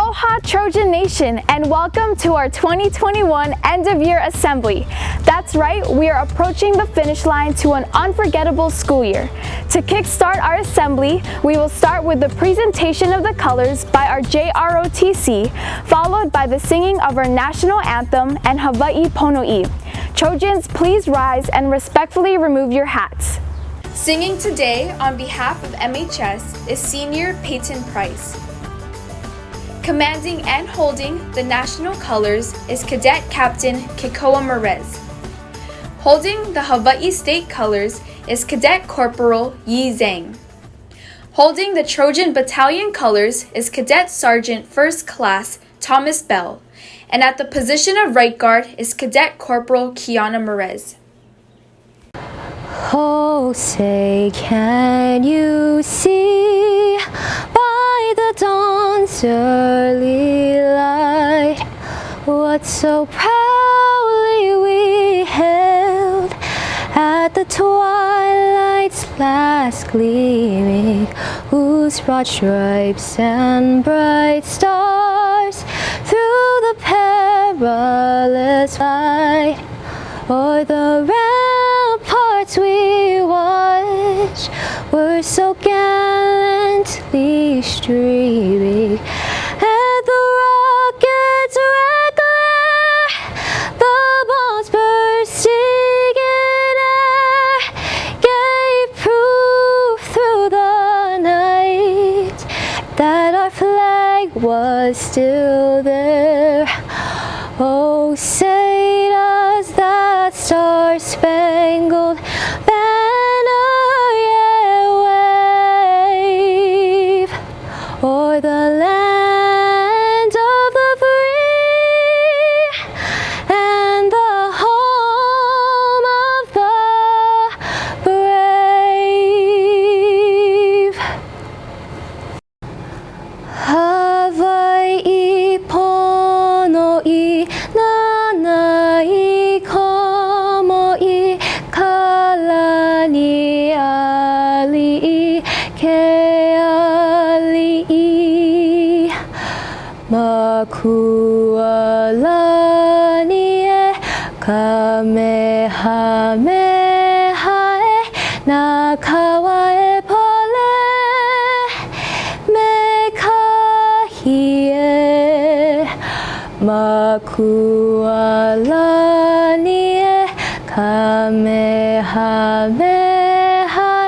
Aloha Trojan Nation, and welcome to our 2021 end of year assembly. That's right, we are approaching the finish line to an unforgettable school year. To kickstart our assembly, we will start with the presentation of the colors by our JROTC, followed by the singing of our national anthem and Hawaii Pono'i. Trojans, please rise and respectfully remove your hats. Singing today on behalf of MHS is Senior Peyton Price. Commanding and holding the national colors is Cadet Captain Kikoa Merez. Holding the Hawaii State colors is Cadet Corporal Yi Zhang. Holding the Trojan Battalion colors is Cadet Sergeant First Class Thomas Bell. And at the position of right guard is Cadet Corporal Kiana Merez. Oh, say, can you see by the dawn's early light what so proudly we held at the twilight's last gleaming, whose broad stripes and bright stars through the perilous fight o'er the ramparts we watched were so gallantly streaming, and the rockets' red glare, the bombs bursting in air, gave proof through the night that our flag was still there. Oh, say does that star-spangled banner yet wave o'er the land of the free and the home of the brave? Hawaii Pono'i Nanai Komoi Kalani Ali'i Keali'i Makualani e Kamehameha e Nakawa e Pole Mekahi e Makualani e Kamehameha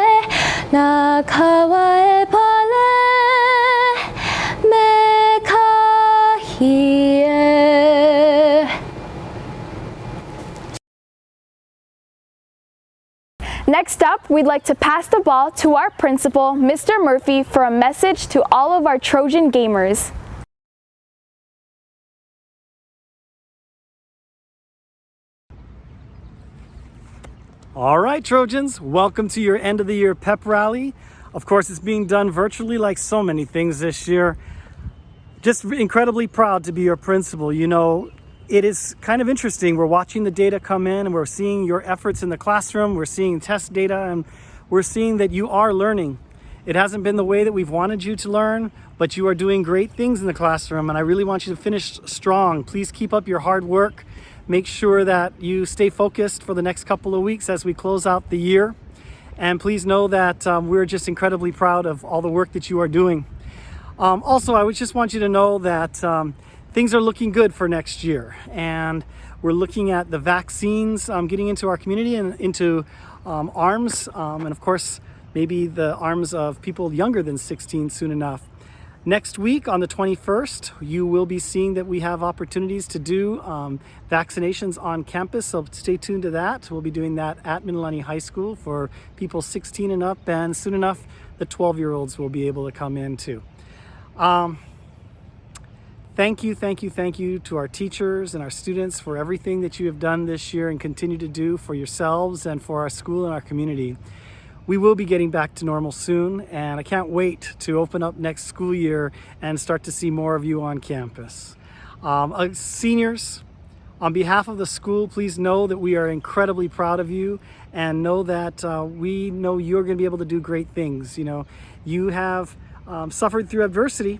e Nakawa e Pale Mekahi e. Next up, we'd like to pass the ball to our principal, Mr. Murphy, for a message to all of our Trojan gamers. All right, Trojans, welcome to your end of the year pep rally. Of course, it's being done virtually like so many things this year. Just incredibly proud to be your principal. You know, it is kind of interesting. We're watching the data come in and we're seeing your efforts in the classroom. We're seeing test data and we're seeing that you are learning. It hasn't been the way that we've wanted you to learn, but you are doing great things in the classroom and I really want you to finish strong. Please keep up your hard work. Make sure that you stay focused for the next couple of weeks as we close out the year. And please know that we're just incredibly proud of all the work that you are doing. Also, I would just want you to know that things are looking good for next year. And we're looking at the vaccines getting into our community and into arms. And of course, maybe the arms of people younger than 16 soon enough. Next week on the 21st, you will be seeing that we have opportunities to do vaccinations on campus, so stay tuned to that. We'll be doing that at Mililani High School for people 16 and up, and soon enough, the 12-year-olds will be able to come in too. Thank you to our teachers and our students for everything that you have done this year and continue to do for yourselves and for our school and our community. We will be getting back to normal soon, and I can't wait to open up next school year and start to see more of you on campus. Seniors, on behalf of the school, please know that we are incredibly proud of you and know that we know you're going to be able to do great things. You know, you have suffered through adversity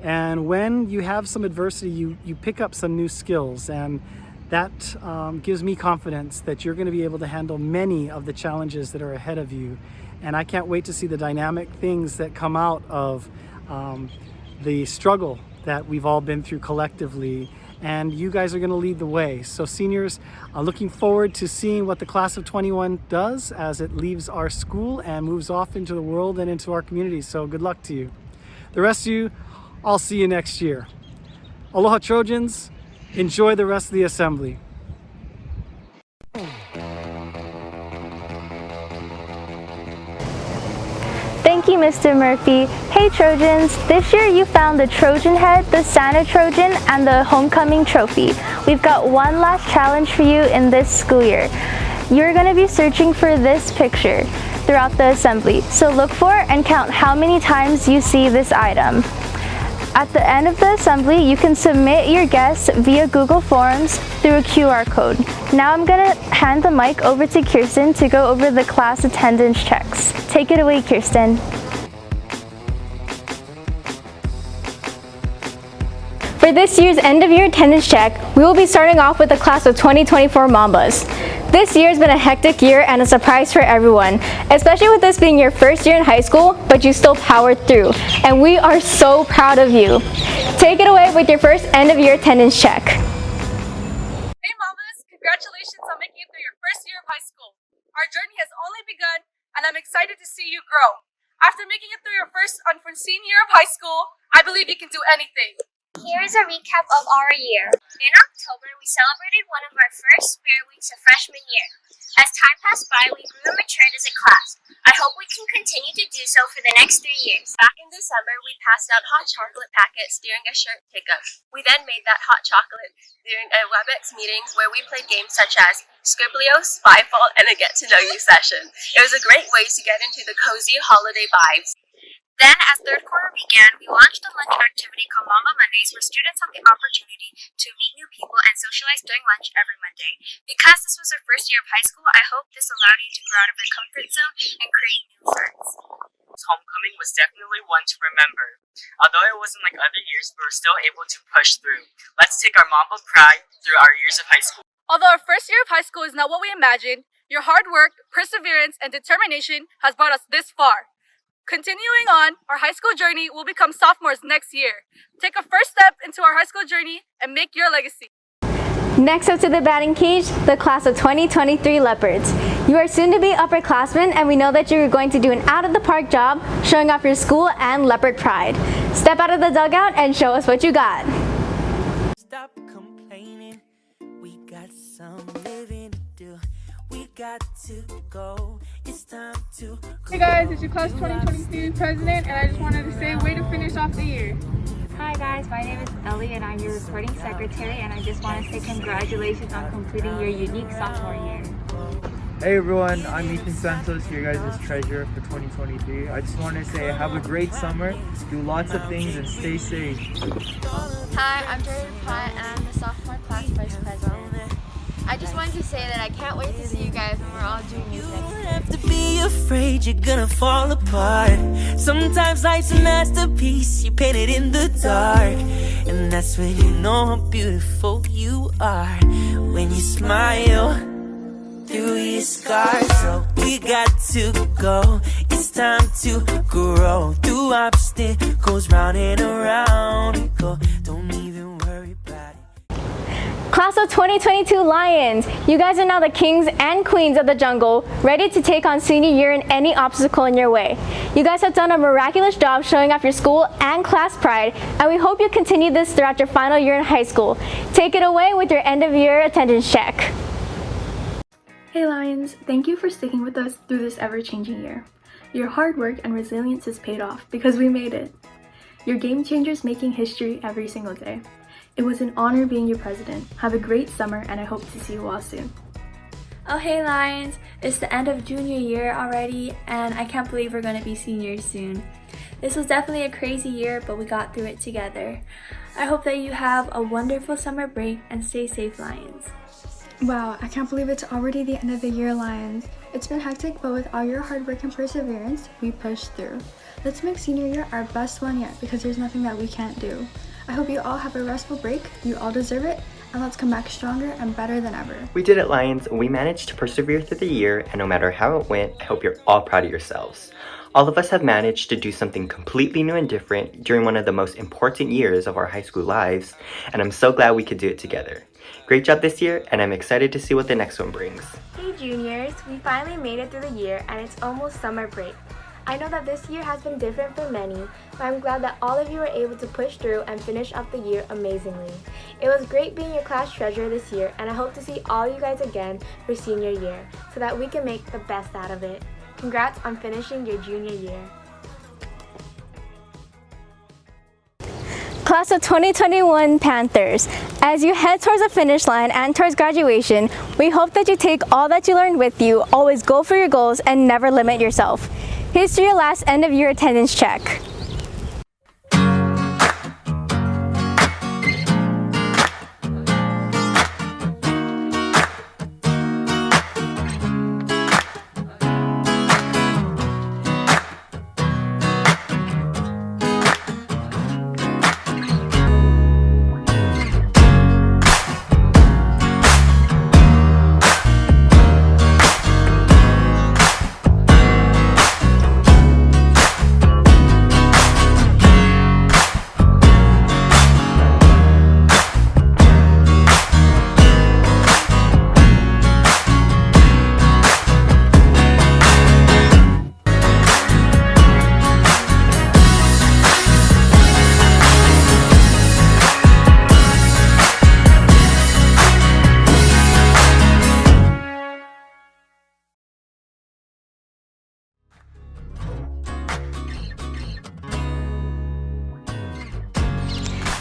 And when you have some adversity, you pick up some new skills, and that gives me confidence that you're going to be able to handle many of the challenges that are ahead of you. And I can't wait to see the dynamic things that come out of the struggle that we've all been through collectively. And you guys are going to lead the way. So seniors, looking forward to seeing what the class of 21 does as it leaves our school and moves off into the world and into our community. So good luck to you. The rest of you, I'll see you next year. Aloha Trojans, enjoy the rest of the assembly. Thank you, Mr. Murphy. Hey Trojans, this year you found the Trojan head, the Santa Trojan, and the homecoming trophy. We've got one last challenge for you in this school year. You're going to be searching for this picture throughout the assembly. So look for and count how many times you see this item. At the end of the assembly, you can submit your guess via Google Forms through a QR code. Now I'm going to hand the mic over to Kirstin to go over the class attendance checks. Take it away, Kirstin. For this year's end of year attendance check, we will be starting off with the class of 2024 Mambas. This year has been a hectic year and a surprise for everyone, especially with this being your first year in high school, but you still powered through, and we are so proud of you. Take it away with your first end of year attendance check. Hey Mamas, congratulations on making it through your first year of high school. Our journey has only begun, and I'm excited to see you grow. After making it through your first unforeseen year of high school, I believe you can do anything. Here is a recap of our year. In October, we celebrated one of our first spirit weeks of freshman year. As time passed by, we grew and matured as a class. I hope we can continue to do so for the next 3 years. Back in December, we passed out hot chocolate packets during a shirt pickup. We then made that hot chocolate during a WebEx meeting where we played games such as Scribblio, Spyfall, and a get-to-know-you session. It was a great way to get into the cozy holiday vibes. Then, as third quarter began, we launched a lunch activity called Mama Mondays, where students have the opportunity to meet new people and socialize during lunch every Monday. Because this was our first year of high school, I hope this allowed you to grow out of your comfort zone and create new friends. Homecoming was definitely one to remember. Although it wasn't like other years, we were still able to push through. Let's take our Mamba pride through our years of high school. Although our first year of high school is not what we imagined, your hard work, perseverance, and determination has brought us this far. Continuing on, our high school journey will become sophomores next year. Take a first step into our high school journey and make your legacy. Next up to the batting cage, the class of 2023 Leopards. You are soon to be upperclassmen, and we know that you are going to do an out-of-the-park job showing off your school and Leopard pride. Step out of the dugout and show us what you got. Stop complaining, we got some living to do. We got to go, it's time to go. Hey guys, it's your class 2023 president, and I just wanted to say, way to finish off the year. Hi guys, my name is Ellie and I'm your recording secretary, and I just want to say congratulations on completing your unique sophomore year. Hey everyone, I'm Ethan Santos, your guys' treasurer for 2023. I just want to say have a great summer, do lots of things, and stay safe. Hi, I'm Jade and I'm the sophomore class vice president. I just wanted to say that I can't wait to see you guys when we're all juniors next year. You don't have to be afraid you're gonna fall apart. Sometimes life's a masterpiece, you paint it in the dark. And that's when you know how beautiful you are. When you smile through your scars. So we got to go, it's time to grow. Through obstacles, round and around we go. Don't even worry about it. Class of 2022 Lions, you guys are now the kings and queens of the jungle, ready to take on senior year in any obstacle in your way. You guys have done a miraculous job showing off your school and class pride, and we hope you continue this throughout your final year in high school. Take it away with your end of year attendance check. Hey Lions, thank you for sticking with us through this ever-changing year. Your hard work and resilience has paid off because we made it. Your game changers making history every single day. It was an honor being your president. Have a great summer, and I hope to see you all soon. Oh hey Lions, it's the end of junior year already, and I can't believe we're going to be seniors soon. This was definitely a crazy year, but we got through it together. I hope that you have a wonderful summer break and stay safe, Lions. Wow, I can't believe it's already the end of the year, Lions. It's been hectic, but with all your hard work and perseverance, we pushed through. Let's make senior year our best one yet, because there's nothing that we can't do. I hope you all have a restful break, you all deserve it, and let's come back stronger and better than ever. We did it, Lions. We managed to persevere through the year, and no matter how it went, I hope you're all proud of yourselves. All of us have managed to do something completely new and different during one of the most important years of our high school lives, and I'm so glad we could do it together. Great job this year, and I'm excited to see what the next one brings. Hey juniors, we finally made it through the year and it's almost summer break. I know that this year has been different for many, but I'm glad that all of you were able to push through and finish off the year amazingly. It was great being your class treasurer this year, and I hope to see all you guys again for senior year so that we can make the best out of it. Congrats on finishing your junior year. Class of 2021 Panthers, as you head towards the finish line and towards graduation, we hope that you take all that you learned with you, always go for your goals, and never limit yourself. Here's to your last end of year attendance check.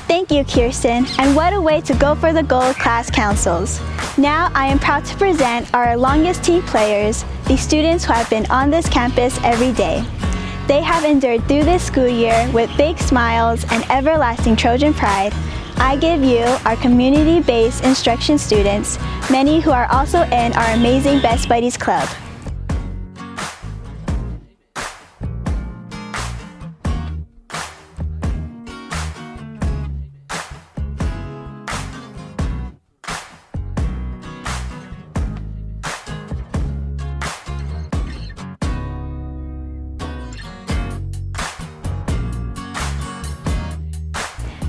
Thank you, Kirstin, and what a way to go for the gold class councils. Now I am proud to present our longest team players, the students who have been on this campus every day. They have endured through this school year with big smiles and everlasting Trojan pride. I give you our community-based instruction students, many who are also in our amazing Best Buddies Club.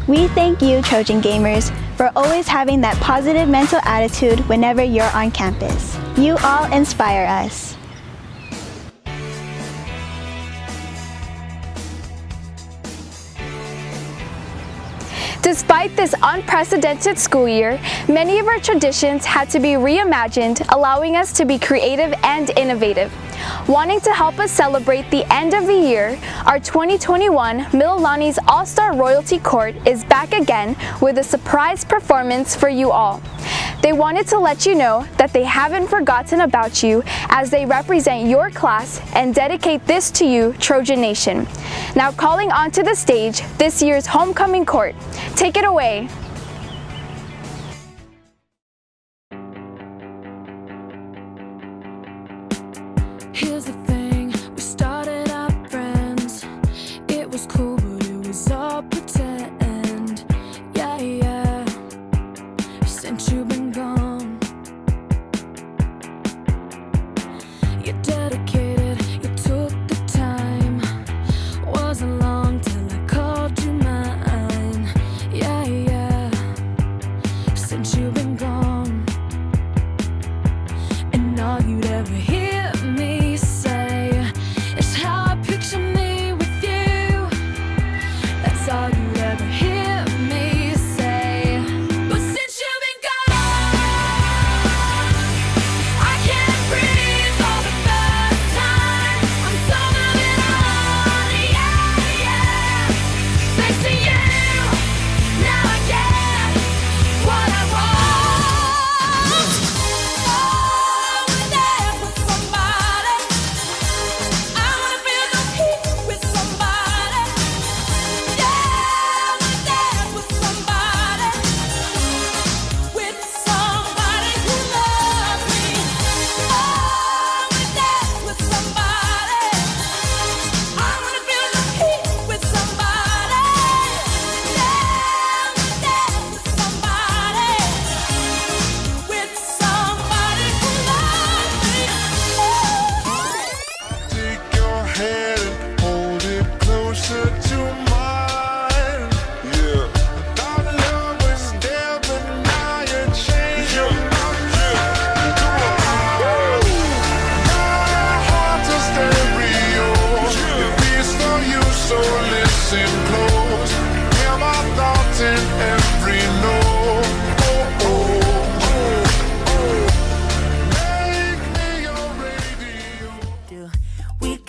We thank you, Trojan Gamers, for always having that positive mental attitude whenever you're on campus. You all inspire us. Despite this unprecedented school year, many of our traditions had to be reimagined, allowing us to be creative and innovative. Wanting to help us celebrate the end of the year, our 2021 Mililani's All-Star Royalty Court is back again with a surprise performance for you all. They wanted to let you know that they haven't forgotten about you as they represent your class and dedicate this to you, Trojan Nation. Now calling onto the stage this year's Homecoming Court. Take it away. Here's the thing, we started out friends. It was cool, but it was all pretend. Yeah, yeah, since you've been gone. You're dedicated, you took the time. Wasn't long till I called you mine. Yeah, yeah, since you've been gone. And all you'd ever hear me say is how I picture me with you. That's all you'd ever hear me say. But since you've been gone,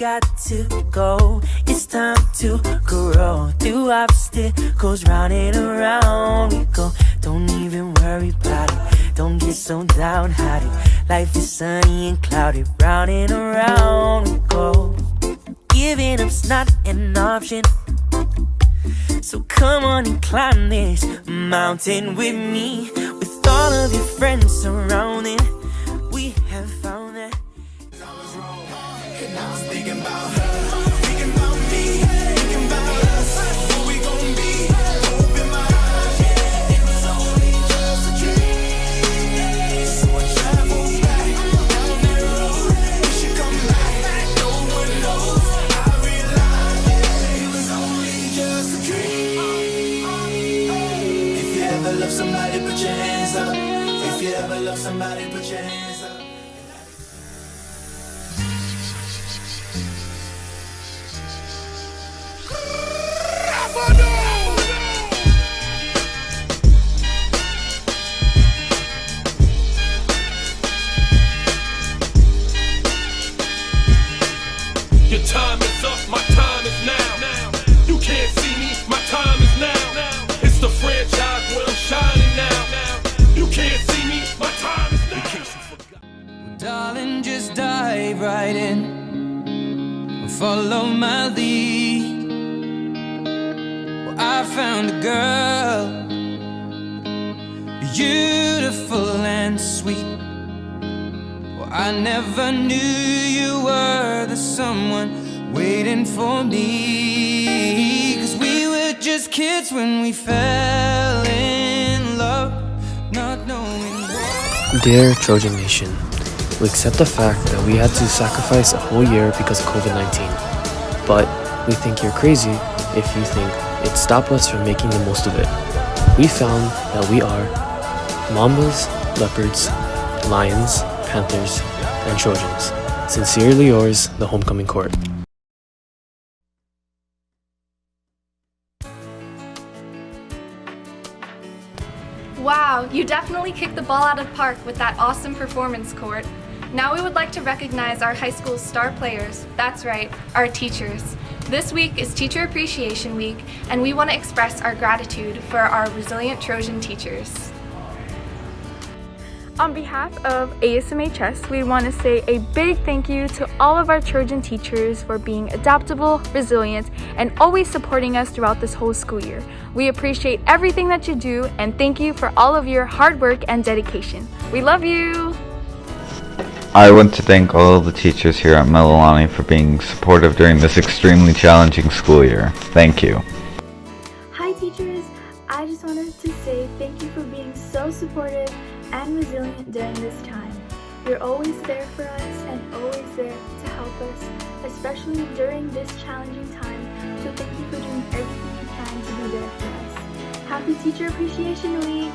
got to go. It's time to grow. Through obstacles, round and around we go. Don't even worry about it. Don't get so downhearted. Life is sunny and cloudy. Round and around we go. Giving up's not an option. So come on and climb this mountain with me. With all of your friends surrounding, we have found that. I was thinking about her, thinking about me, thinking about us. What we gon' be? Open my eyes, yeah. It was only just a dream. So I travel back down that road. We should come back. No one knows. I realize, yeah, it was only just a dream. If you ever love somebody, put your hands up. If you ever love somebody, put your hands up. Your time is up, my time is now. You can't see me, my time is now. It's the franchise where I'm shining now. You can't see me, my time is now. Darling, just dive right in. Follow my lead. Well, I found a girl, beautiful and sweet. Well, I never knew you were the someone waiting for me. 'Cause we were just kids when we fell in love, not knowing what. Dear Trojan Nation, we accept the fact that we had to sacrifice a whole year because of COVID-19. But we think you're crazy if you think it stopped us from making the most of it. We found that we are Mambas, Leopards, Lions, Panthers, and Trojans. Sincerely yours, the Homecoming Court. Wow, you definitely kicked the ball out of the park with that awesome performance, Court. Now we would like to recognize our high school's star players. That's right, our teachers. This week is Teacher Appreciation Week, and we want to express our gratitude for our resilient Trojan teachers. On behalf of ASMHS, we want to say a big thank you to all of our Trojan teachers for being adaptable, resilient, and always supporting us throughout this whole school year. We appreciate everything that you do, and thank you for all of your hard work and dedication. We love you! I want to thank all of the teachers here at Mililani for being supportive during this extremely challenging school year. Thank you. Hi teachers, I just wanted to say thank you for being so supportive and resilient during this time. You're always there for us and always there to help us, especially during this challenging time, so thank you for doing everything you can to be there for us. Happy Teacher Appreciation Week!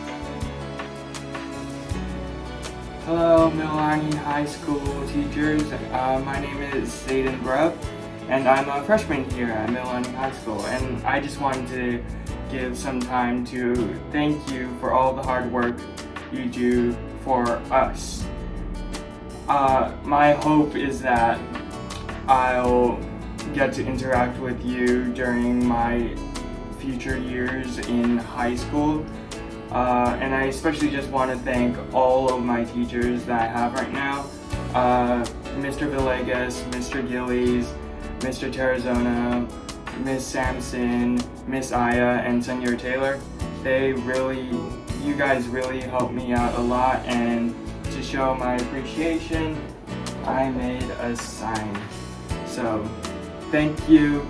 Hello, Mililani High School teachers. My name is Zayden Grubb, and I'm a freshman here at Mililani High School. And I just wanted to give some time to thank you for all the hard work you do for us. My hope is that I'll get to interact with you during my future years in high school. And I especially just want to thank all of my teachers that I have right now. Mr. Villegas, Mr. Gillies, Mr. Tarazona, Miss Sampson, Miss Aya, and Senor Taylor. You guys really helped me out a lot, and to show my appreciation, I made a sign. So, thank you,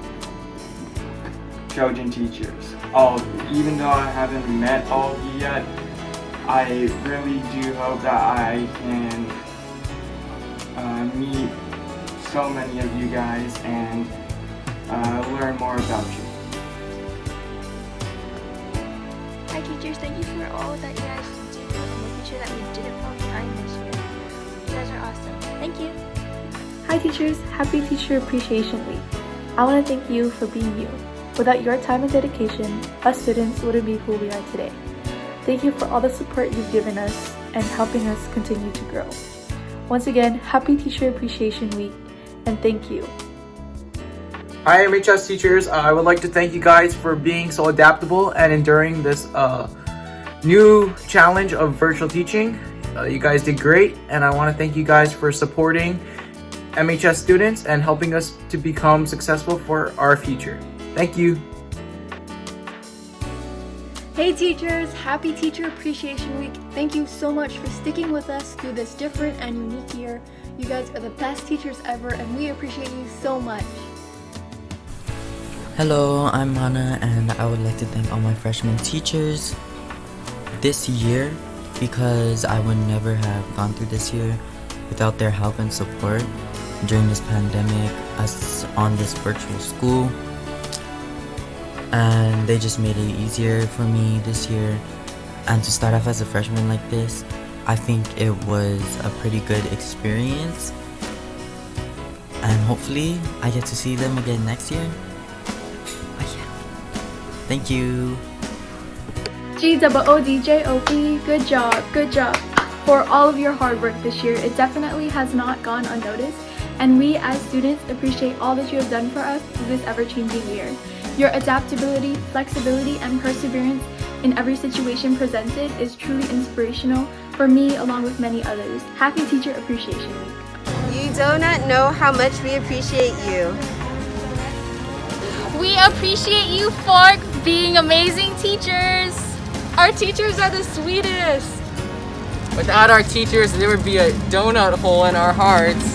Trojan teachers, all of you. Even though I haven't met all of you yet, I really do hope that I can meet so many of you guys and learn more about you. Hi teachers, thank you for all that you guys do and making sure that we didn't fall behind this year. You guys are awesome. Thank you. Hi teachers, happy Teacher Appreciation Week. I want to thank you for being you. Without your time and dedication, us students wouldn't be who we are today. Thank you for all the support you've given us and helping us continue to grow. Once again, happy Teacher Appreciation Week, and thank you. Hi MHS teachers, I would like to thank you guys for being so adaptable and enduring this new challenge of virtual teaching. You guys did great, and I want to thank you guys for supporting MHS students and helping us to become successful for our future. Thank you. Hey teachers, happy Teacher Appreciation Week. Thank you so much for sticking with us through this different and unique year. You guys are the best teachers ever, and we appreciate you so much. Hello, I'm Hana, and I would like to thank all my freshman teachers this year, because I would never have gone through this year without their help and support during this pandemic, us on this virtual school. And they just made it easier for me this year. And to start off as a freshman like this, I think it was a pretty good experience. And hopefully I get to see them again next year. Thank you. GWODJOP, good job for all of your hard work this year. It definitely has not gone unnoticed, and we as students appreciate all that you have done for us through this ever-changing year. Your adaptability, flexibility, and perseverance in every situation presented is truly inspirational for me along with many others. Happy Teacher Appreciation Week. You do not know how much we appreciate you. We appreciate you for being amazing teachers. Our teachers are the sweetest. Without our teachers, there would be a donut hole in our hearts.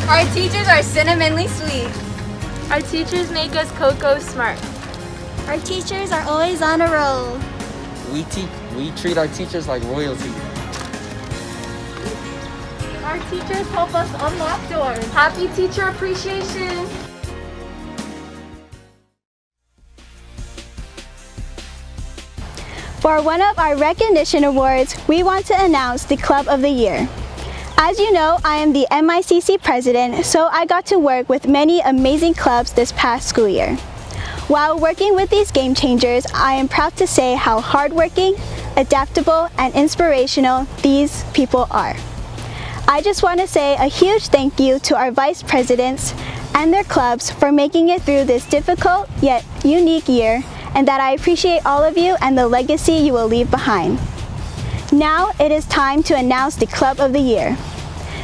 Our teachers are cinnamonly sweet. Our teachers make us cocoa smart. Our teachers are always on a roll. We treat our teachers like royalty. Our teachers help us unlock doors. Happy Teacher Appreciation. For one of our recognition awards, we want to announce the Club of the Year. As you know, I am the MICC president, so I got to work with many amazing clubs this past school year. While working with these game changers, I am proud to say how hardworking, adaptable, and inspirational these people are. I just want to say a huge thank you to our vice presidents and their clubs for making it through this difficult yet unique year, and that I appreciate all of you and the legacy you will leave behind. Now it is time to announce the Club of the Year.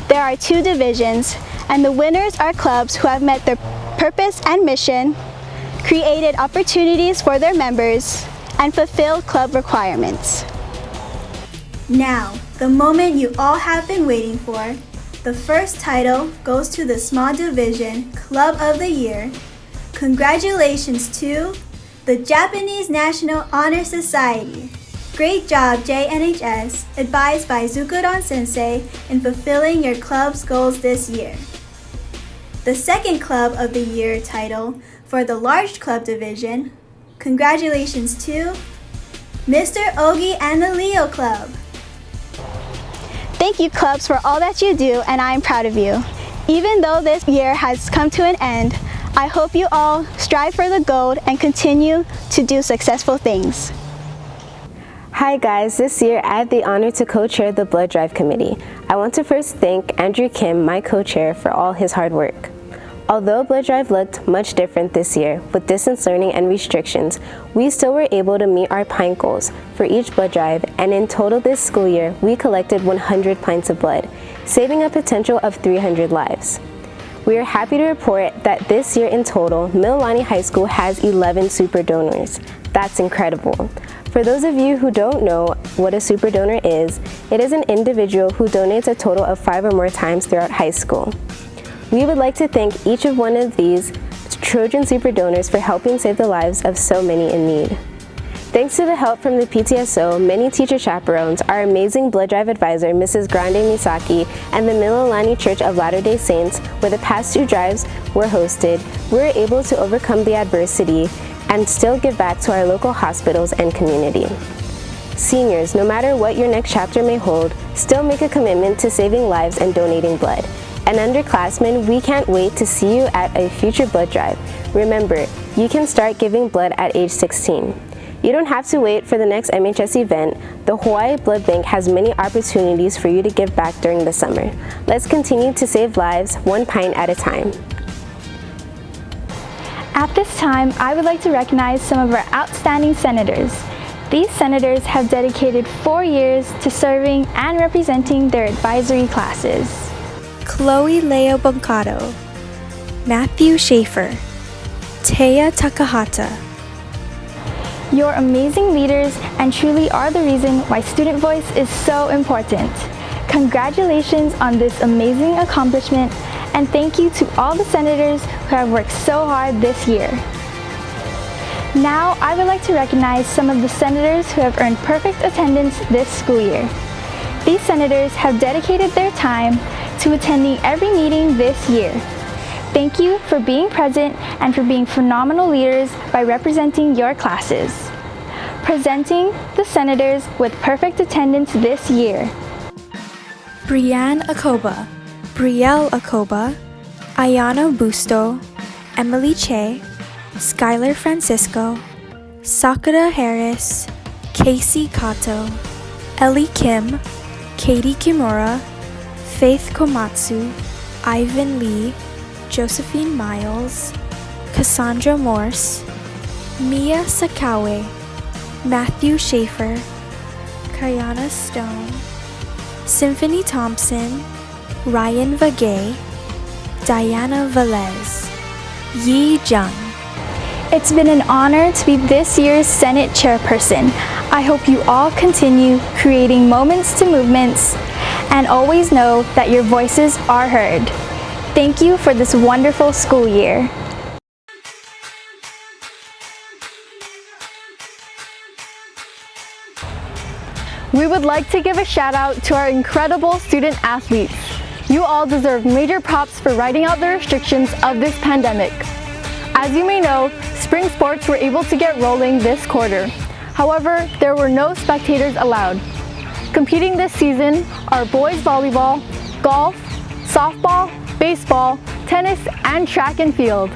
There are 2 divisions, and the winners are clubs who have met their purpose and mission, created opportunities for their members, and fulfilled club requirements. Now, the moment you all have been waiting for. The first title goes to the Small Division Club of the Year. Congratulations to the Japanese National Honor Society. Great job, JNHS, advised by Zukodon Sensei in fulfilling your club's goals this year. The second Club of the Year title for the Large Club Division. Congratulations to Mr. Ogi and the Leo Club. Thank you, clubs, for all that you do, and I am proud of you. Even though this year has come to an end, I hope you all strive for the gold and continue to do successful things. Hi guys, this year I had the honor to co-chair the Blood Drive Committee. I want to first thank Andrew Kim, my co-chair, for all his hard work. Although Blood Drive looked much different this year with distance learning and restrictions, we still were able to meet our pint goals for each blood drive, and in total this school year, we collected 100 pints of blood, saving a potential of 300 lives. We are happy to report that this year in total, Mililani High School has 11 super donors. That's incredible. For those of you who don't know what a super donor is, it is an individual who donates a total of 5 or more times throughout high school. We would like to thank each of one of these Trojan super donors for helping save the lives of so many in need. Thanks to the help from the PTSO, many teacher chaperones, our amazing blood drive advisor, Mrs. Grande Misaki, and the Mililani Church of Latter-day Saints, where the past 2 drives were hosted, we were able to overcome the adversity and still give back to our local hospitals and community. Seniors, no matter what your next chapter may hold, still make a commitment to saving lives and donating blood. And underclassmen, we can't wait to see you at a future blood drive. Remember, you can start giving blood at age 16. You don't have to wait for the next MHS event. The Hawaii Blood Bank has many opportunities for you to give back during the summer. Let's continue to save lives 1 pint at a time. At this time, I would like to recognize some of our outstanding senators. These senators have dedicated 4 years to serving and representing their advisory classes. Chloe Leo Boncado, Matthew Schaefer, Taya Takahata. You're amazing leaders and truly are the reason why student voice is so important. Congratulations on this amazing accomplishment, and thank you to all the senators who have worked so hard this year. Now, I would like to recognize some of the senators who have earned perfect attendance this school year. These senators have dedicated their time to attending every meeting this year. Thank you for being present and for being phenomenal leaders by representing your classes. Presenting the senators with perfect attendance this year. Brianne Akoba, Brielle Akoba, Ayana Busto, Emily Che, Skylar Francisco, Sakura Harris, Casey Kato, Ellie Kim, Katie Kimura, Faith Komatsu, Ivan Lee, Josephine Miles, Cassandra Morse, Mia Sakawe, Matthew Schaefer, Kayana Stone, Symphony Thompson, Ryan Vagay, Diana Velez, Yi Jung. It's been an honor to be this year's Senate Chairperson. I hope you all continue creating moments to movements and always know that your voices are heard. Thank you for this wonderful school year. We would like to give a shout out to our incredible student athletes. You all deserve major props for riding out the restrictions of this pandemic. As you may know, spring sports were able to get rolling this quarter. However, there were no spectators allowed. Competing this season are boys volleyball, golf, softball, baseball, tennis, and track and field.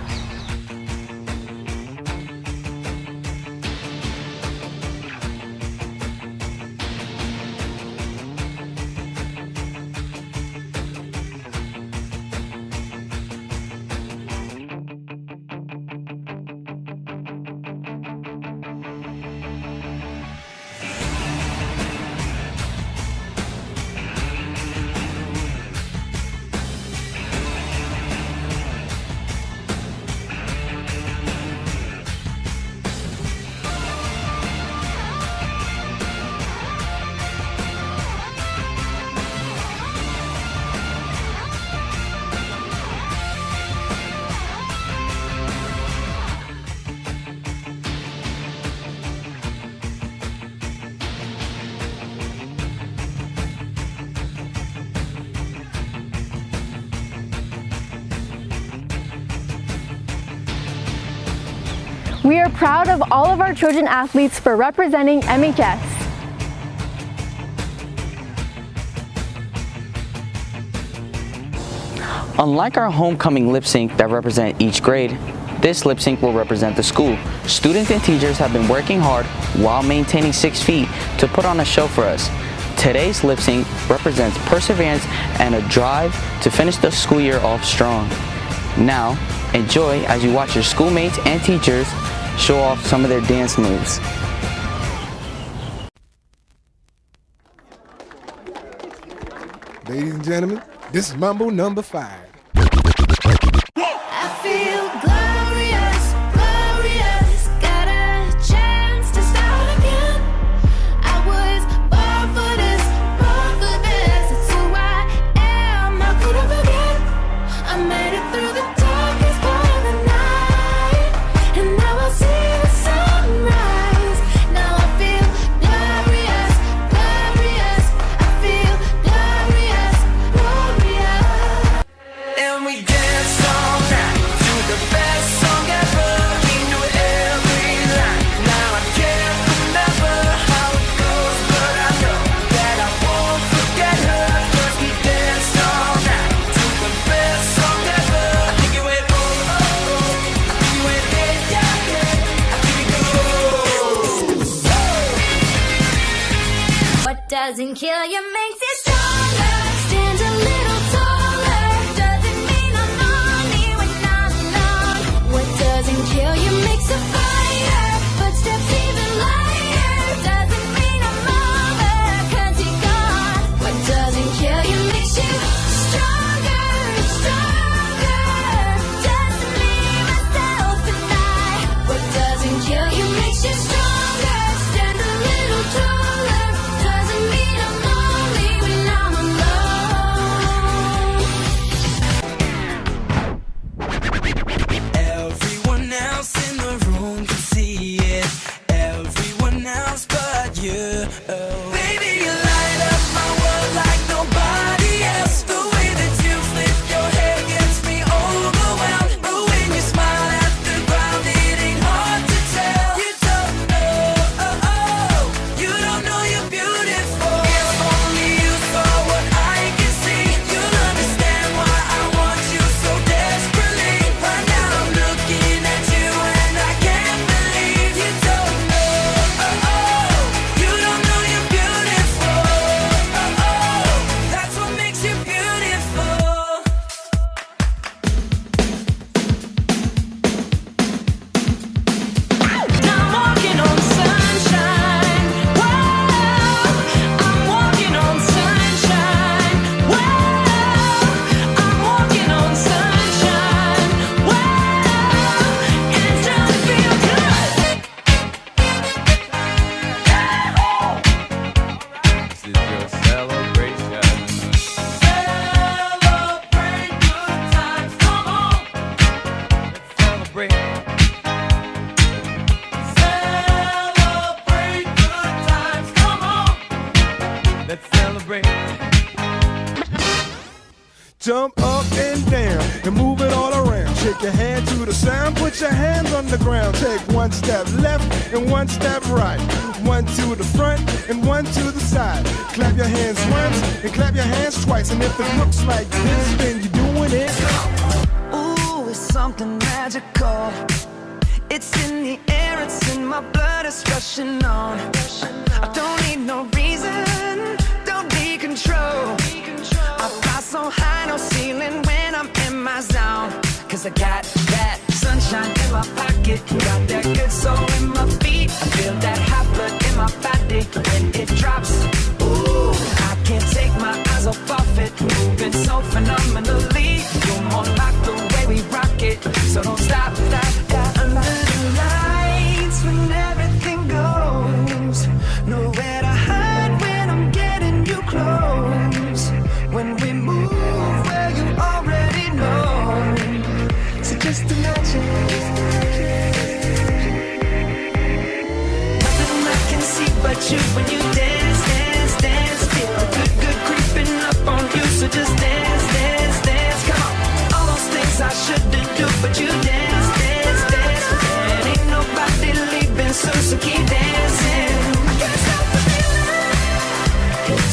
We are proud of all of our Trojan athletes for representing MHS. Unlike our homecoming lip sync that represent each grade, this lip sync will represent the school. Students and teachers have been working hard while maintaining 6 feet to put on a show for us. Today's lip sync represents perseverance and a drive to finish the school year off strong. Now, enjoy as you watch your schoolmates and teachers show off some of their dance moves. Ladies and gentlemen, this is Mambo number 5. I feel glorious, glorious. Got a chance to start again. I was born for this, born for this. It's who I am. How could I forget? I made it through the darkest part of the night, and now I see the sunrise. Now I feel glorious, glorious. I feel glorious, glorious. And we dance all night to the best song ever. We knew every line. Now I can't remember how it goes, but I know that I won't forget her. 'Cause we danced all night to the best song ever. I think it went oh, oh, oh. I think it went yeah, yeah, yeah. I think it goes. What doesn't kill you makes you stronger. Stand a little taller. Doesn't mean I'm on me when I'm alone. What doesn't kill lights a fire, footsteps even lighter. Doesn't mean I'm over, 'cause you're gone. What doesn't kill you makes you stronger, stronger. Doesn't leave myself at night. What doesn't kill you makes you stronger. Stand a little taller. Doesn't mean I'm lonely when I'm alone. Everyone else in the room can see it. Everyone else but you. Baby, you light up my world like nobody else. The way that you flip your hair gets me overwhelmed. But when you smile at the ground, it ain't hard to tell. You don't know, you don't know you're beautiful. If only you saw what I can see, you'll understand why I want you so desperately. Right now I'm looking at you and I can't believe you don't know, you don't know you're beautiful. That's what makes you beautiful. I'm walking on sunshine. Whoa, I'm walking on sunshine. Whoa, I'm walking on sunshine. Whoa, it's time to feel good. This is your celebration. Celebrate good times, come on. Celebrate. Celebrate good times, come on. Let's celebrate. Jump up and down and move it all around. Shake your hand to the sound, put your hands on the ground. Take one step left and one step right. One to the front and one to the side. Clap your hands once and clap your hands twice. And if it looks like this, then you're doing it. Ooh, it's something magical. It's in the air, it's in my blood, it's rushing on. I don't need no reason, don't need control. I fly so high, no ceiling when I'm in my zone. 'Cause I got that sunshine in my pocket, got that good soul in my feet. I feel that hot blood in my body when it drops. Ooh, I can't take my eyes off of it, moving so phenomenally. You're more like the way we rock it, so don't stop. Under the lights when everything goes, nowhere to hide when I'm getting you close. When we move where you already know, so just imagine. Nothing I can see but you when you dance, dance, dance. Feel good, good creeping up on you, so just dance, dance, dance. Come on, all those things I shouldn't do, but you dance, dance, dance. And ain't nobody leaving soon, so keep dancing. I can't stop the feeling,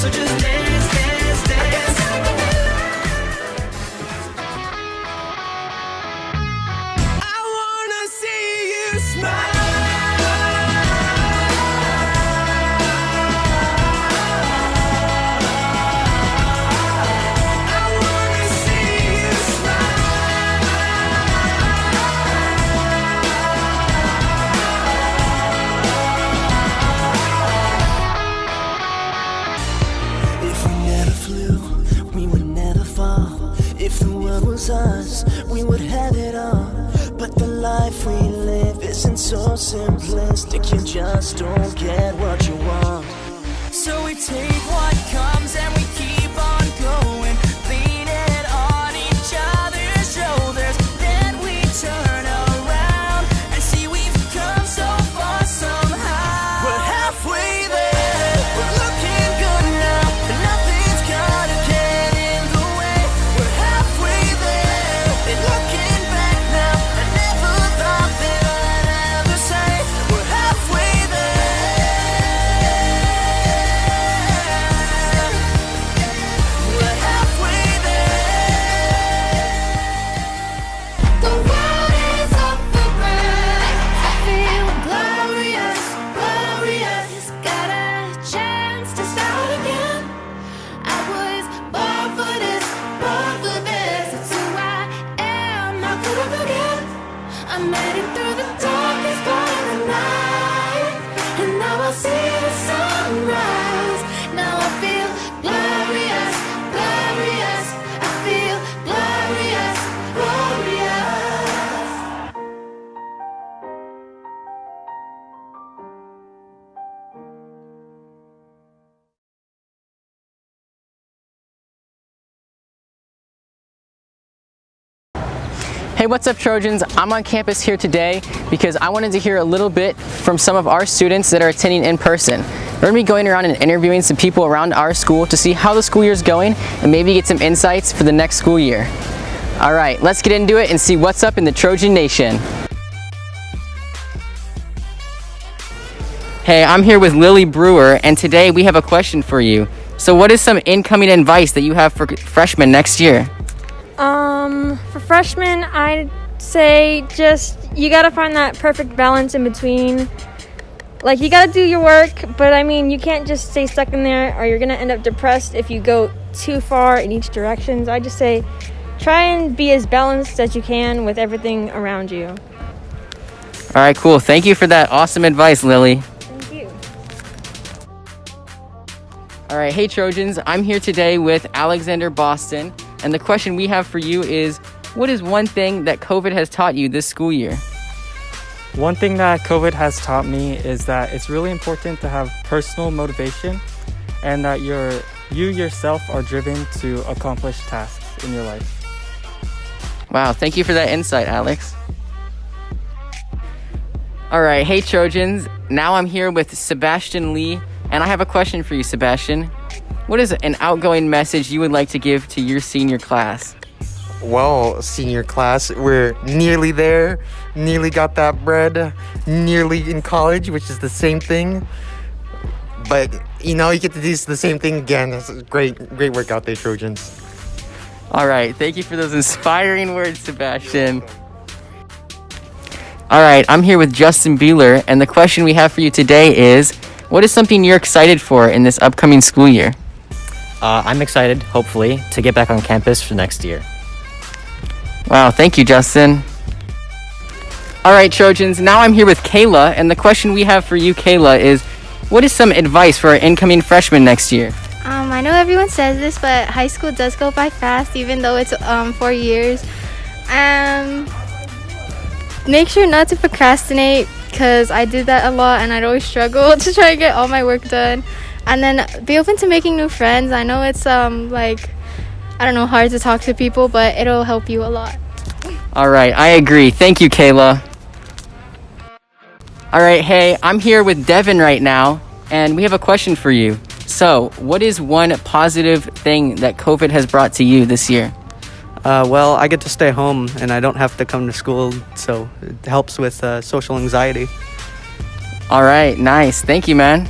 so just dance, dance, dance. I wanna see you smile. I wanna see you If we never flew, we would never fall. If the world was us, we would have it all. But the life we live isn't so simplistic. You just don't get what you want. So we take what comes and we keep on going, leaning on each other's shoulders. Then we turn around and see we've come so far somehow. We're halfway there, we're looking good now, and nothing's gonna get in the way. We're halfway there, and looking back now, I never thought that I'd ever say we're halfway there. Hey, what's up, Trojans? I'm on campus here today because I wanted to hear a little bit from some of our students that are attending in person. We're going to be going around and interviewing some people around our school to see how the school year is going and maybe get some insights for the next school year. All right, let's get into it and see what's up in the Trojan Nation. Hey, I'm here with Lily Brewer, and today we have a question for you. So what is some incoming advice that you have for freshmen next year? For freshmen, I'd say just, you gotta find that perfect balance in between. Like, you gotta do your work, but I mean, you can't just stay stuck in there or you're gonna end up depressed if you go too far in each direction. So I just say, try and be as balanced as you can with everything around you. All right, cool. Thank you for that awesome advice, Lily. Thank you. All right, hey Trojans, I'm here today with Alexander Boston, and the question we have for you is, what is one thing that COVID has taught you this school year? One thing that COVID has taught me is that it's really important to have personal motivation and that you yourself are driven to accomplish tasks in your life. Wow, thank you for that insight, Alex. All right, hey Trojans, now I'm here with Sebastian Lee, and I have a question for you, Sebastian. What is an outgoing message you would like to give to your senior class? Well, senior class, we're nearly there, nearly got that bread, nearly in college, which is the same thing. But, you know, you get to do the same thing again. That's a great work out there, Trojans. All right, thank you for those inspiring words, Sebastian. All right, I'm here with Justin Beeler, and the question we have for you today is, what is something you're excited for in this upcoming school year? I'm excited, hopefully, to get back on campus for next year. Wow, thank you, Justin. All right, Trojans, now I'm here with Kayla, and the question we have for you, Kayla, is what is some advice for our incoming freshmen next year? I know everyone says this, but high school does go by fast, even though it's 4 years. Make sure not to procrastinate, because I did that a lot, and I'd always struggle to try to get all my work done. And then be open to making new friends. I know it's hard to talk to people, but it'll help you a lot. All right, I agree. Thank you, Kayla. All right, hey, I'm here with Devin right now, and we have a question for you. So, what is one positive thing that COVID has brought to you this year? Well, I get to stay home, and I don't have to come to school, so it helps with social anxiety. All right, nice. Thank you, man.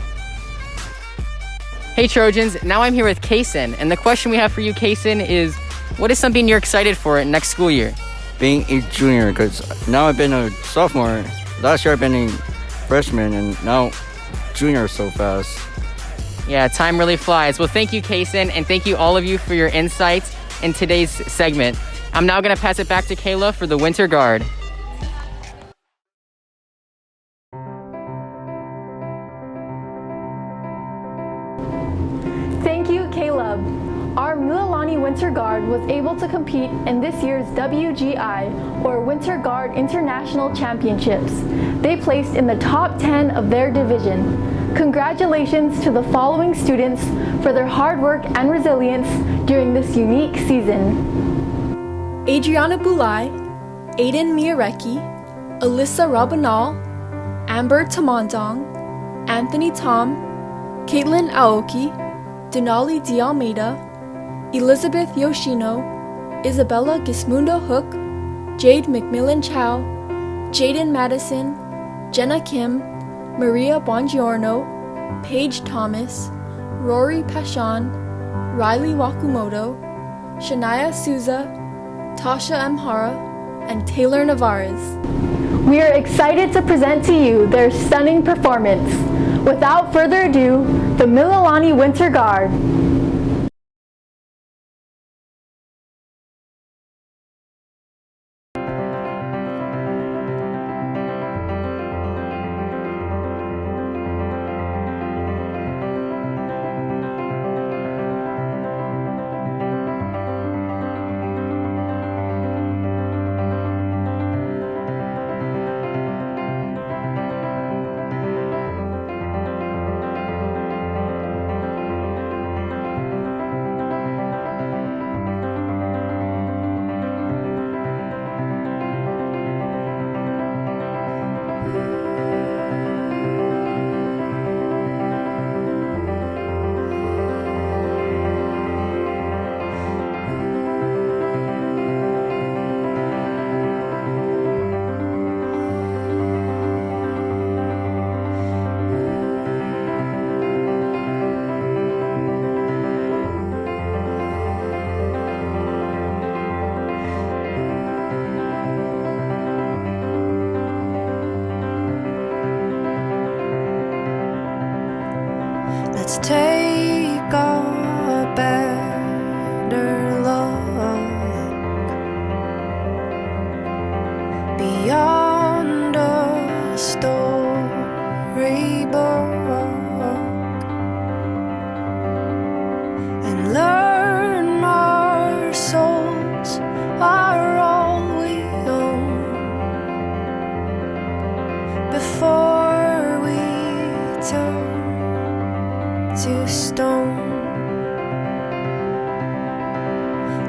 Hey Trojans, now I'm here with Kaysen, and the question we have for you, Kaysen, is what is something you're excited for next school year? Being a junior, because now I've been a sophomore. Last year I've been a freshman, and now junior so fast. Yeah, time really flies. Well, thank you, Kaysen, and thank you all of you for your insights in today's segment. I'm now going to pass it back to Kayla for the Winter Guard. Thank you, Caleb. Our Mililani Winter Guard was able to compete in this year's WGI, or Winter Guard International Championships. They placed in the top 10 of their division. Congratulations to the following students for their hard work and resilience during this unique season. Adriana Dulay, Aiden Miarecki, Elyssa Rabanal, Amber Tamandong, Anthony Tom, Caitlin Aoki, Denali D'Almeida, Elizabeth Yoshino, Isabella Gismundo Hook, Jade McMillan Chow, Jaden Madison, Jenna Kim, Maria Bongiorno, Paige Thomas, Rory Pashan, Riley Wakamoto, Shania Souza, Tasha Amhara, and Taylor Navarez. We are excited to present to you their stunning performance. Without further ado, the Mililani Winter Guard.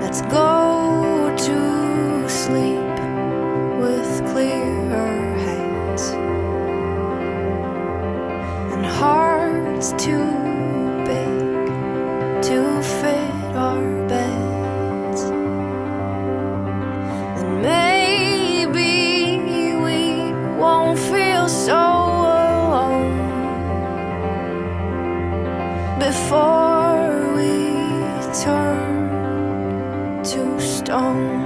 Let's go to sleep with clearer heads and hearts too big to fit our beds. Then maybe we won't feel so alone before we turn to stone.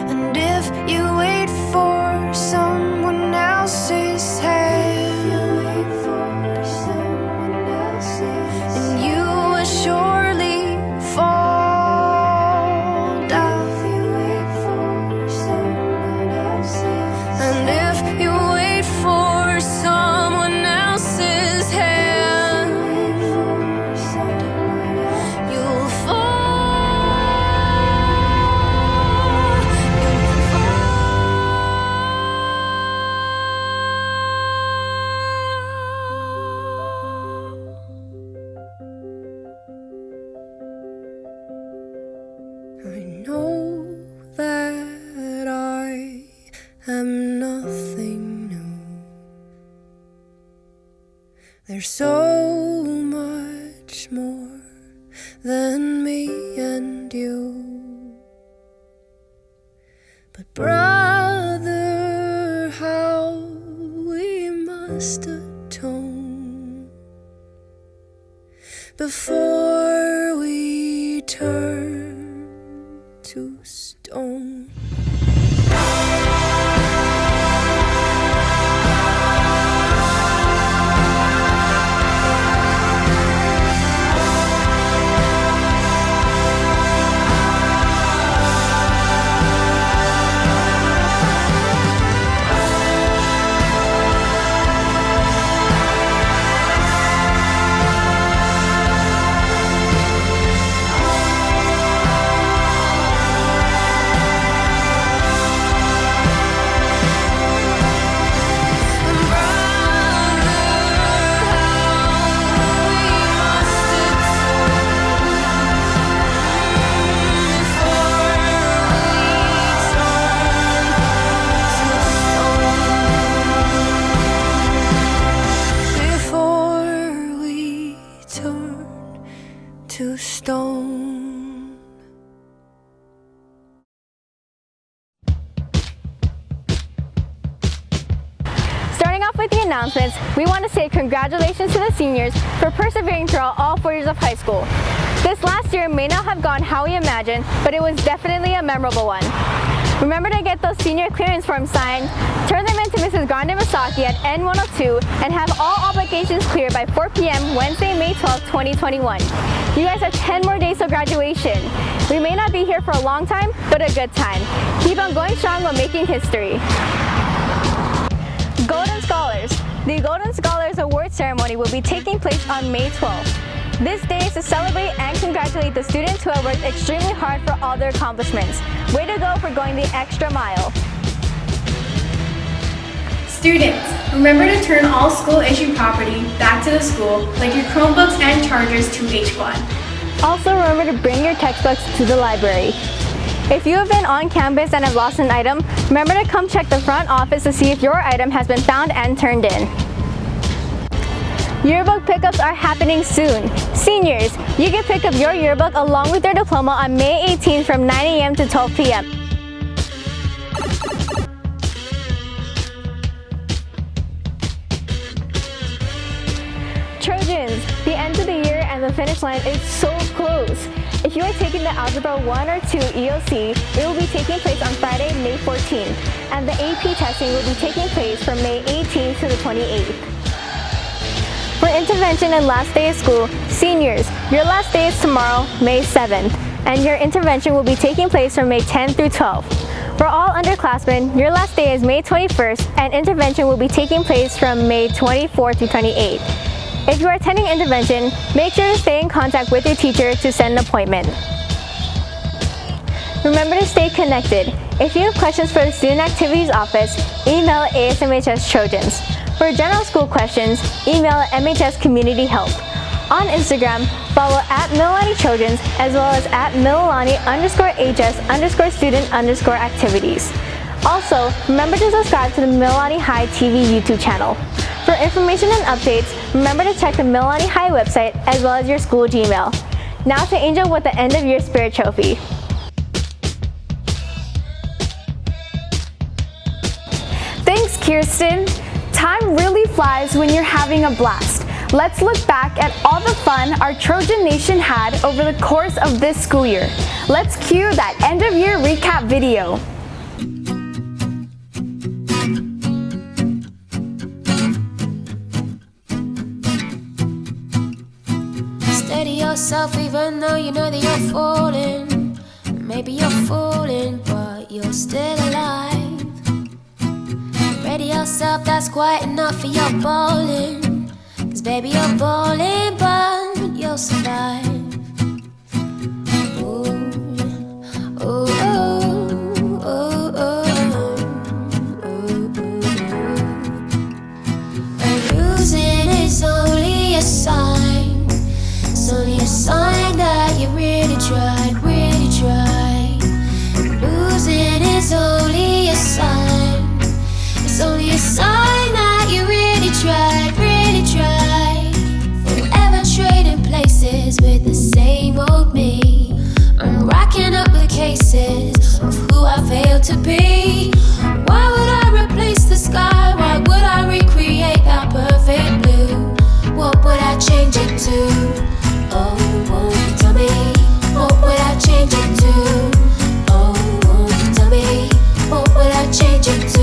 And if you wait for someone else's hand, and you will surely fall down. And if you wait for someone else's hand, you'll fall. I know that I am nothing new. There's so much more than me and you. But brother, how we must atone before we turn to stone. To stone. Starting off with the announcements, we want to say congratulations to the seniors for persevering throughout all 4 years of high school. This last year may not have gone how we imagined, but it was definitely a memorable one. Remember to get those senior clearance forms signed, turn them into Mrs. Grande Masaki at N102, and have all obligations cleared by 4 p.m. Wednesday, May 12, 2021. You guys have 10 more days till graduation. We may not be here for a long time, but a good time. Keep on going strong while making history. Golden Scholars. The Golden Scholars Award Ceremony will be taking place on May 12th. This day is to celebrate and congratulate the students who have worked extremely hard for all their accomplishments. Way to go for going the extra mile. Students, remember to turn all school-issued property back to the school, like your Chromebooks and chargers to H-Quad. Also remember to bring your textbooks to the library. If you have been on campus and have lost an item, remember to come check the front office to see if your item has been found and turned in. Yearbook pickups are happening soon. Seniors, you can pick up your yearbook along with your diploma on May 18th from 9 a.m. to 12 p.m. Trojans, the end of the year and the finish line is so close. If you are taking the Algebra 1 or 2 EOC, it will be taking place on Friday, May 14th, and the AP testing will be taking place from May 18th to the 28th. For intervention and last day of school, seniors, your last day is tomorrow, May 7th, and your intervention will be taking place from May 10th through 12th. For all underclassmen, your last day is May 21st, and intervention will be taking place from May 24th through 28th. If you are attending intervention, make sure to stay in contact with your teacher to set an appointment. Remember to stay connected. If you have questions for the Student Activities Office, email ASMHS Trojans. For general school questions, email MHS Community Help. On Instagram, follow at Mililani Trojans as well as at Mililani_HS_student_activities. Also, remember to subscribe to the Mililani High TV YouTube channel. For information and updates, remember to check the Mililani High website as well as your school Gmail. Now to Angel with the end of year spirit trophy. Thanks, Kirstin. Time really flies when you're having a blast. Let's look back at all the fun our Trojan Nation had over the course of this school year. Let's cue that end of year recap video. Steady yourself even though you know that you're falling. Maybe you're falling, but you're still alive. Ready yourself, that's quite enough for your ballin'. Cause baby you're ballin', but you'll survive. Ooh, ooh, ooh, ooh, ooh. And losing is only a sign. It's only a sign that you really tried, really tried. Losing is only a sign. It's only a sign that you really tried, really tried. Forever trading places with the same old me. I'm racking up the cases of who I failed to be. Why would I replace the sky? Why would I recreate that perfect blue? What would I change it to? Oh, won't you tell me? What would I change it to? Oh, won't you tell me? What would I change it to?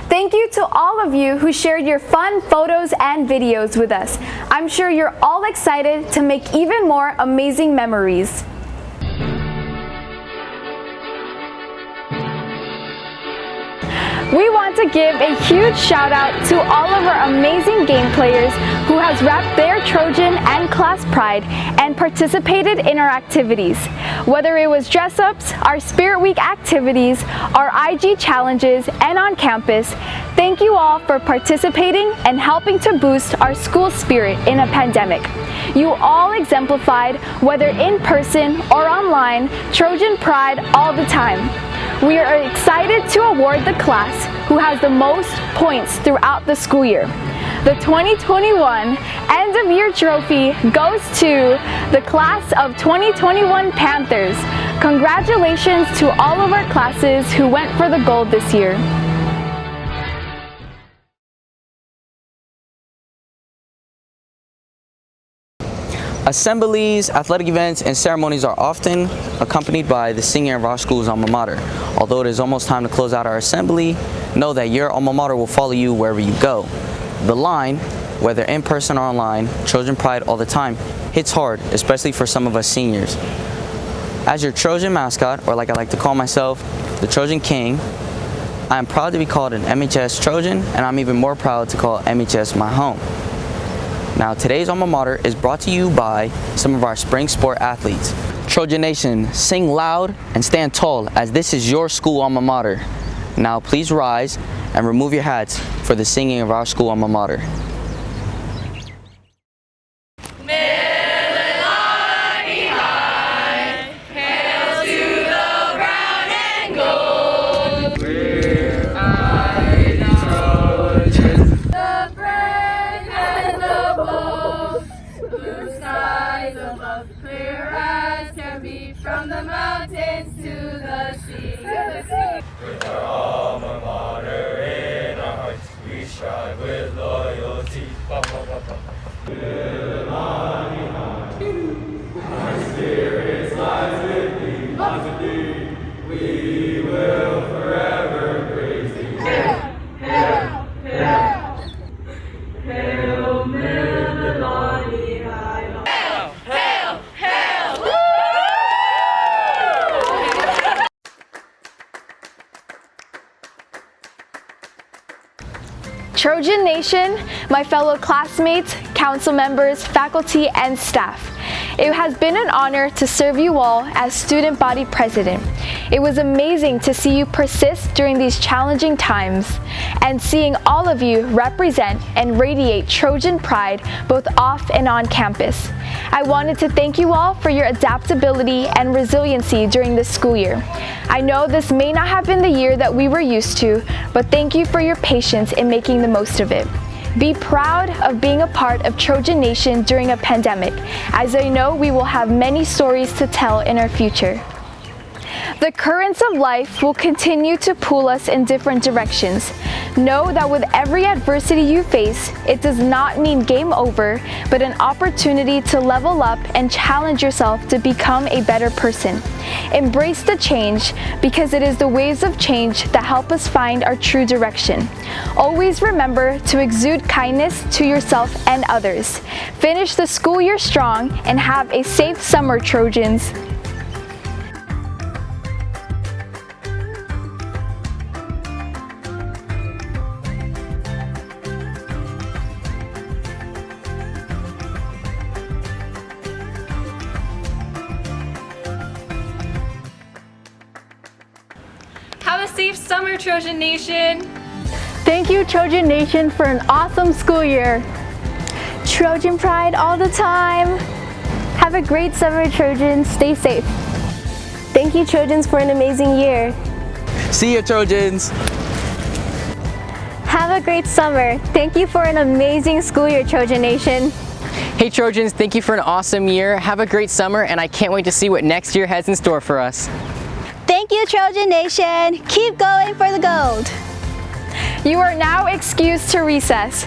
Thank you to all of you who shared your fun photos and videos with us. I'm sure you're all excited to make even more amazing memories. We want to give a huge shout out to all of our amazing game players who has wrapped their Trojan and class pride and participated in our activities. Whether it was dress-ups, our Spirit Week activities, our IG challenges, and on campus, thank you all for participating and helping to boost our school spirit in a pandemic. You all exemplified, whether in person or online, Trojan pride all the time. We are excited to award the class who has the most points throughout the school year. The 2021 End of Year Trophy goes to the class of 2021 Panthers. Congratulations to all of our classes who went for the gold this year. Assemblies, athletic events, and ceremonies are often accompanied by the singing of our school's alma mater. Although it is almost time to close out our assembly, know that your alma mater will follow you wherever you go. The line, whether in person or online, Trojan pride all the time, hits hard, especially for some of us seniors. As your Trojan mascot, or like I like to call myself, the Trojan King, I am proud to be called an MHS Trojan, and I'm even more proud to call MHS my home. Now, today's alma mater is brought to you by some of our spring sport athletes. Trojan Nation, sing loud and stand tall, as this is your school alma mater. Now, please rise and remove your hats for the singing of our school alma mater. Mililani High, hail to the brown and gold. We're mighty Trojans. The brave and the bold, blue skies above, clear as can be, from the mountains to the sea. With our alma mater in our hearts, we strive with loyalty. Mililani High, our spirits lies with thee, lies with thee. We will forever praise thee. Hail, hail, hail. Hail Mililani High. Hail, hail, hail. Trojan Nation, my fellow classmates, council members, faculty, and staff. It has been an honor to serve you all as student body president. It was amazing to see you persist during these challenging times and seeing all of you represent and radiate Trojan pride both off and on campus. I wanted to thank you all for your adaptability and resiliency during this school year. I know this may not have been the year that we were used to, but thank you for your patience in making the most of it. Be proud of being a part of Trojan Nation during a pandemic, as I know we will have many stories to tell in our future. The currents of life will continue to pull us in different directions. Know that with every adversity you face, it does not mean game over, but an opportunity to level up and challenge yourself to become a better person. Embrace the change, because it is the waves of change that help us find our true direction. Always remember to exude kindness to yourself and others. Finish the school year strong and have a safe summer, Trojans. Have a safe summer, Trojan Nation. Thank you, Trojan Nation, for an awesome school year. Trojan pride all the time. Have a great summer, Trojans. Stay safe. Thank you, Trojans, for an amazing year. See you, Trojans. Have a great summer. Thank you for an amazing school year, Trojan Nation. Hey Trojans, thank you for an awesome year. Have a great summer, and I can't wait to see what next year has in store for us. Thank you, Trojan Nation. Keep going for the gold. You are now excused to recess.